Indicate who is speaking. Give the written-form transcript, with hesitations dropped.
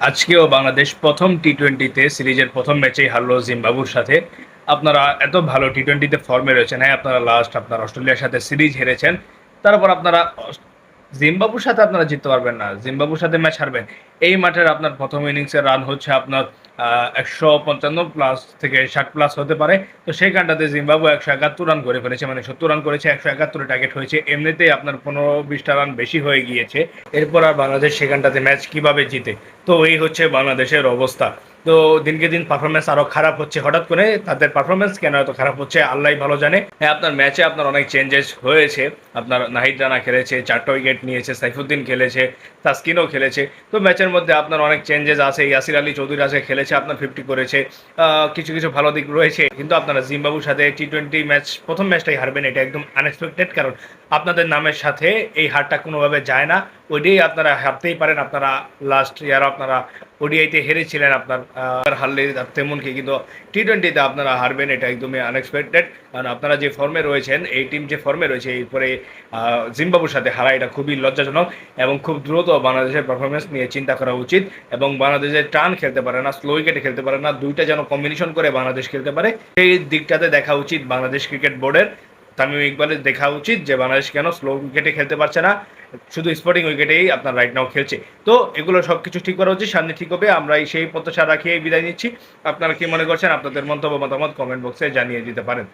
Speaker 1: আজকেও বাংলাদেশ প্রথম টি-টোয়েন্টিতে সিরিজের প্রথম ম্যাচেই হারলো জিম্বাবুর সাথে। আপনারা এত ভালো টি-টোয়েন্টিতে ফর্মে রয়েছেন, হ্যাঁ আপনারা লাস্ট আপনার অস্ট্রেলিয়ার সাথে সিরিজ হেরেছেন, তারপর আপনারা জিম্বাবুর সাথে আপনারা জিততে পারবেন না, জিম্বাবুর সাথে ম্যাচ হারবেন। এই মাঠের আপনার প্রথম ইনিংসের রান হচ্ছে আপনার 155 প্লাস থেকে 60 প্লাস হতে পারে। তো সেই গানটাতে জিম্বাবু 171 রান করে ফেলেছে, মানে 70 রান করেছে, 171 টার্গেট হয়েছে, এমনিতেই আপনার 15-20টা রান বেশি হয়ে গিয়েছে। এরপর আর বাংলাদেশ সেখানটাতে ম্যাচ কিভাবে জিতে? তো এই হচ্ছে বাংলাদেশের অবস্থা। তো দিনকে দিন পারফরমেন্স আরো খারাপ হচ্ছে, হঠাৎ করে তাদের পারফরমেন্স কেন এত খারাপ হচ্ছে আল্লাহ ভালো জানে। হ্যাঁ আপনার ম্যাচে আপনার অনেক চেঞ্জেস হয়েছে, আপনার নাহিদ রানা খেলেছে, 4টা উইকেট নিয়েছে, সাইফুদ্দিন খেলেছে, তাসকিনও খেলেছে। তো ম্যাচের মধ্যে আপনার অনেক চেঞ্জেস আছে, ইয়াসির আলী চৌধুরী আছে খেলেছে, আপনার 50 করেছে। কিছু কিছু ভালো দিক রয়েছে, কিন্তু আপনারা জিম্বাবুর সাথে টি-টোয়েন্টি ম্যাচ প্রথম ম্যাচটাই হারবেন, এটা একদম আনএক্সপেক্টেড। কারণ আপনাদের নামের সাথে এই হারটা কোনোভাবে যায় না, ওইটাই আপনারা হারতেই পারেন। আপনারা লাস্ট ইয়ার আপনারা ওডিআইতে হেরেছিলেন, আপনার হারলে তেমন কি, কিন্তু টি-টোয়েন্টিতে আপনারা হারবেন এটা একদমই আনএক্সপেক্টেড। কারণ আপনারা যে ফর্মে রয়েছেন, এই টিম যে ফর্মে রয়েছে, এরপরে জিম্বাবুর সাথে হারা এটা খুবই লজ্জাজনক, এবং খুব দ্রুত বাংলাদেশের পারফরমেন্স নিয়ে চিন্তা করা উচিত। এবং বাংলাদেশের টার্ন খেলতে পারে না, স্লো উইকেটে খেলতে পারে না, দুইটা যেন কম্বিনেশন করে বাংলাদেশ খেলতে পারে, সেই দিকটাতে দেখা উচিত বাংলাদেশ ক্রিকেট বোর্ডের। তামিম ইকবালের দেখা উচিত যে বাংলাদেশ কেন স্লো উইকেটে খেলতে পারছে না, শুধু স্পোর্টিং উইকেটেই আপনার রাইট নাও খেলছে। তো এগুলো সব কিছু ঠিক করা উচিত, সামনে ঠিক হবে, আমরা সেই প্রত্যাশা রাখিয়ে বিদায় নিচ্ছি। আপনারা কি মনে করছেন? আপনাদের মন্তব্য মতামত কমেন্ট বক্সে জানিয়ে দিতে পারেন।